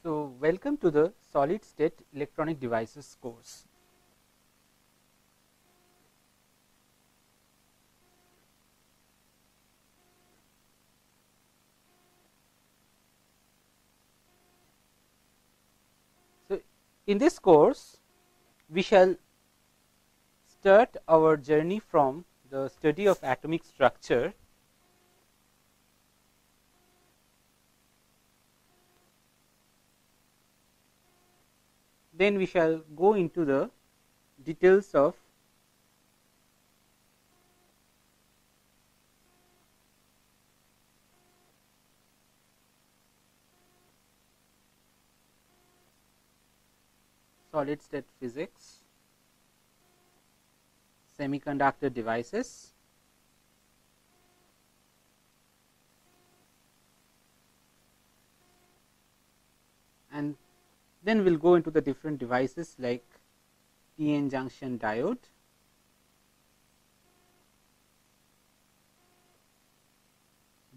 So, welcome to the solid state electronic devices course. So, in this course we shall start our journey from the study of atomic structure . Then we shall go into the details of solid state physics, semiconductor devices, and then we will go into the different devices like p-n junction diode,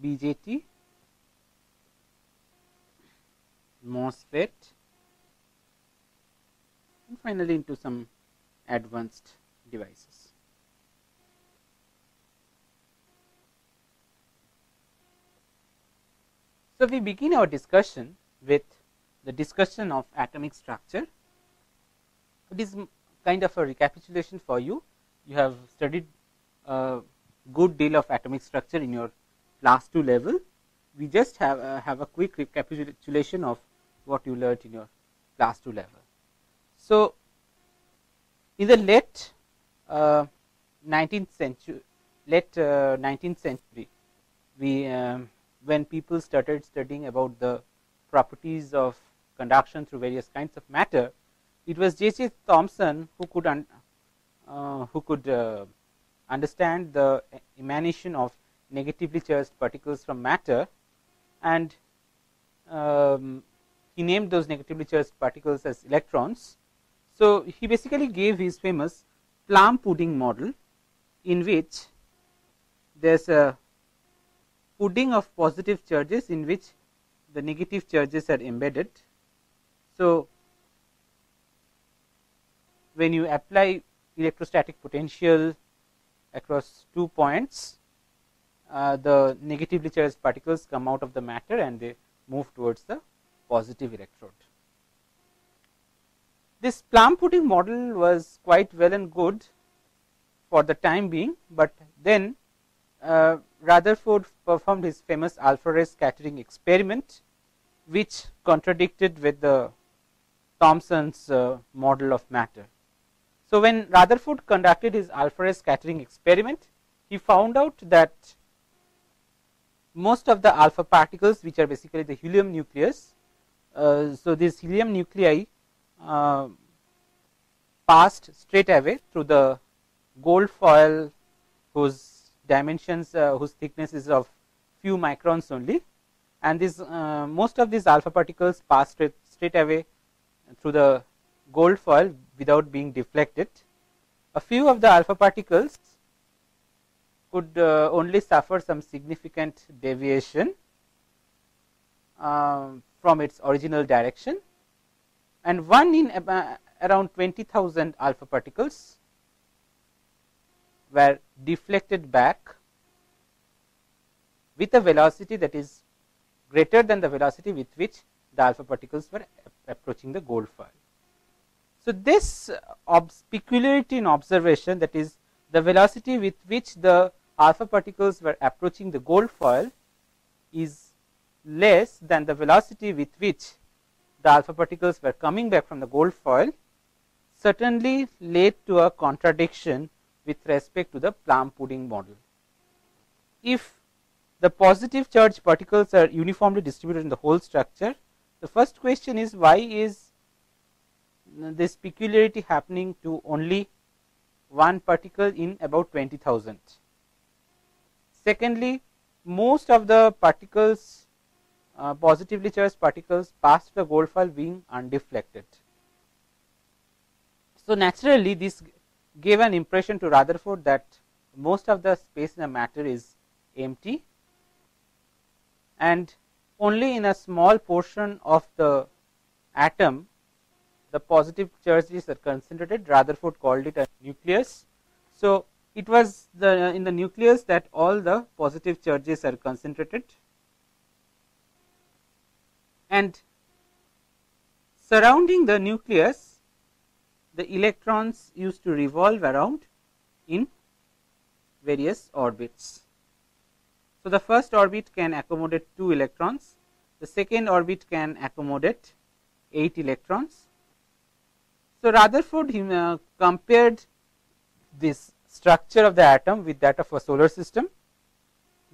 BJT, MOSFET, and finally into some advanced devices. So, we begin our discussion with the discussion of atomic structure. It is kind of a recapitulation for you. You have studied a good deal of atomic structure in your class 2 level. We just have a quick recapitulation of what you learned in your class 2 level. So, in the late 19th century, we when people started studying about the properties of conduction through various kinds of matter, it was J.J. Thomson who could understand the emanation of negatively charged particles from matter, and he named those negatively charged particles as electrons. So, he basically gave his famous plum pudding model, in which there is a pudding of positive charges in which the negative charges are embedded. So, when you apply electrostatic potential across 2 points, the negatively charged particles come out of the matter and they move towards the positive electrode. This plum pudding model was quite well and good for the time being, but then Rutherford performed his famous alpha ray scattering experiment, which contradicted with the Thomson's model of matter. So, when Rutherford conducted his alpha ray scattering experiment, he found out that most of the alpha particles, which are basically the helium nucleus, so these helium nuclei passed straight away through the gold foil, whose dimensions, whose thickness is of few microns only, and this most of these alpha particles passed straight away through the gold foil without being deflected. A few of the alpha particles could only suffer some significant deviation from its original direction, and one in around 20,000 alpha particles were deflected back with a velocity that is greater than the velocity with which the alpha particles were approaching the gold foil. So, this peculiarity in observation, that is the velocity with which the alpha particles were approaching the gold foil, is less than the velocity with which the alpha particles were coming back from the gold foil, certainly led to a contradiction with respect to the plum pudding model. If the positive charge particles are uniformly distributed in the whole structure, the first question is, why is this peculiarity happening to only one particle in about 20,000? Secondly, most of the particles, positively charged particles, passed the gold foil being undeflected. So, naturally this gave an impression to Rutherford that most of the space in the matter is empty, and only in a small portion of the atom, the positive charges are concentrated. Rutherford called it a nucleus. So, it was in the nucleus that all the positive charges are concentrated, and surrounding the nucleus the electrons used to revolve around in various orbits. So, the first orbit can accommodate 2 electrons, the second orbit can accommodate 8 electrons. So, Rutherford compared this structure of the atom with that of a solar system.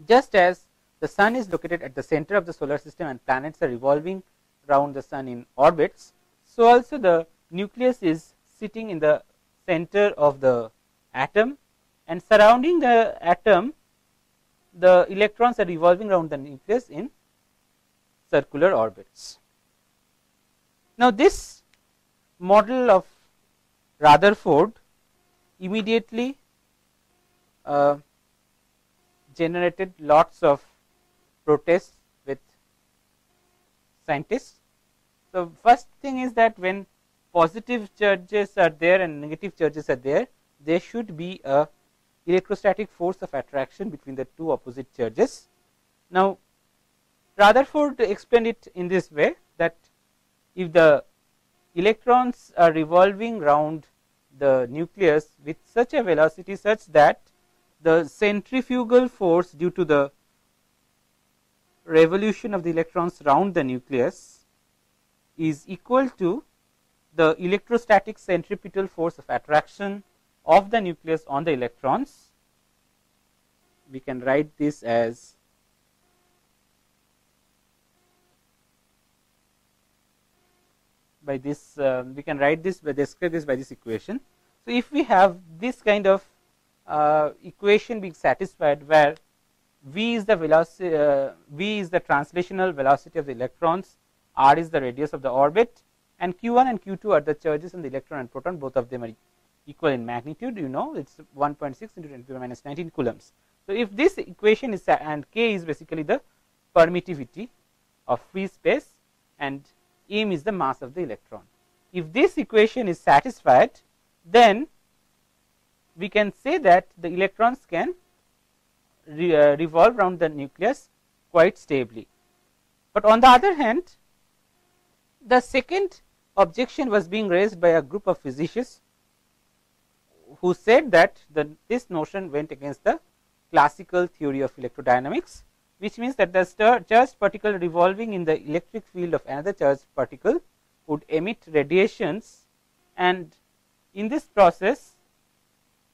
Just as the sun is located at the center of the solar system and planets are revolving around the sun in orbits, so also the nucleus is sitting in the center of the atom, and surrounding the atom the electrons are revolving around the nucleus in circular orbits. Now, this model of Rutherford immediately generated lots of protests with scientists. So, first thing is that when positive charges are there and negative charges are there, there should be a electrostatic force of attraction between the two opposite charges. Now, Rutherford explained it in this way, that if the electrons are revolving round the nucleus with such a velocity such that the centrifugal force due to the revolution of the electrons round the nucleus is equal to the electrostatic centripetal force of attraction of the nucleus on the electrons, we can write this as by this we can write this by describe this by this equation. So, if we have this kind of equation being satisfied, where v is the velocity, v is the translational velocity of the electrons, r is the radius of the orbit, and q1 and q2 are the charges on the electron and proton, both of them are equal in magnitude, you know, it is 1.6 into 10 to the minus 19 coulombs. So, if this equation is, and k is basically the permittivity of free space and m is the mass of the electron. If this equation is satisfied, then we can say that the electrons can revolve around the nucleus quite stably. But on the other hand, the second objection was being raised by a group of physicists who said that this notion went against the classical theory of electrodynamics, which means that the charged particle revolving in the electric field of another charged particle would emit radiations, and in this process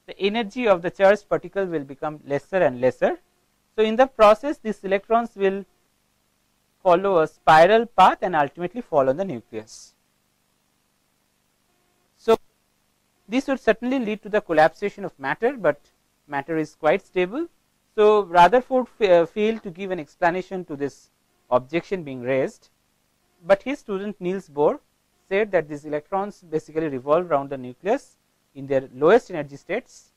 the energy of the charged particle will become lesser and lesser. So, in the process these electrons will follow a spiral path and ultimately fall on the nucleus. So, this would certainly lead to the collapsation of matter, but matter is quite stable. So, Rutherford failed to give an explanation to this objection being raised, but his student Niels Bohr said that these electrons basically revolve around the nucleus in their lowest energy states,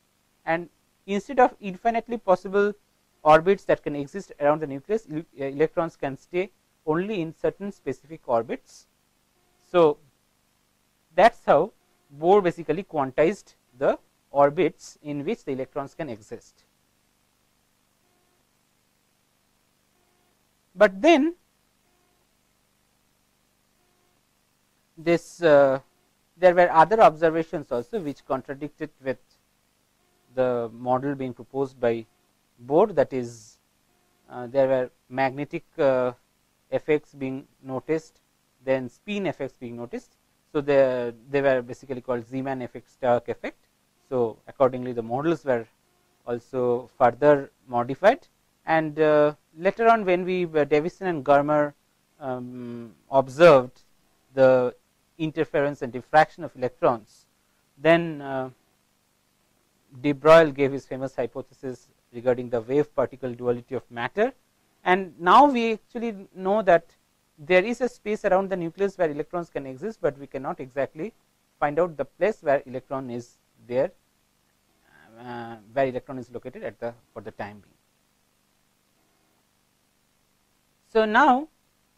and instead of infinitely possible orbits that can exist around the nucleus, electrons can stay only in certain specific orbits. So, that is how Bohr basically quantized the orbits in which the electrons can exist. But then this there were other observations also which contradicted with the model being proposed by Bohr, that is there were magnetic effects being noticed, then spin effects being noticed. So, they were basically called Zeeman effect, Stark effect. So, accordingly the models were also further modified, and later on when we Davison and Germer observed the interference and diffraction of electrons, then de Broglie gave his famous hypothesis regarding the wave particle duality of matter, and now we actually know that there is a space around the nucleus where electrons can exist, but we cannot exactly find out the place where electron is there, where electron is located at the for the time being. So, now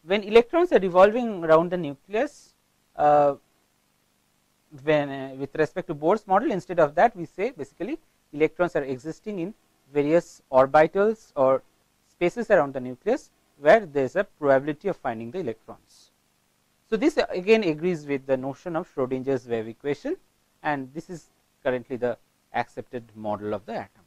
when electrons are revolving around the nucleus, when with respect to Bohr's model, instead of that we say basically electrons are existing in various orbitals or spaces around the nucleus where there is a probability of finding the electrons. So, this again agrees with the notion of Schrodinger's wave equation, and this is currently the accepted model of the atom.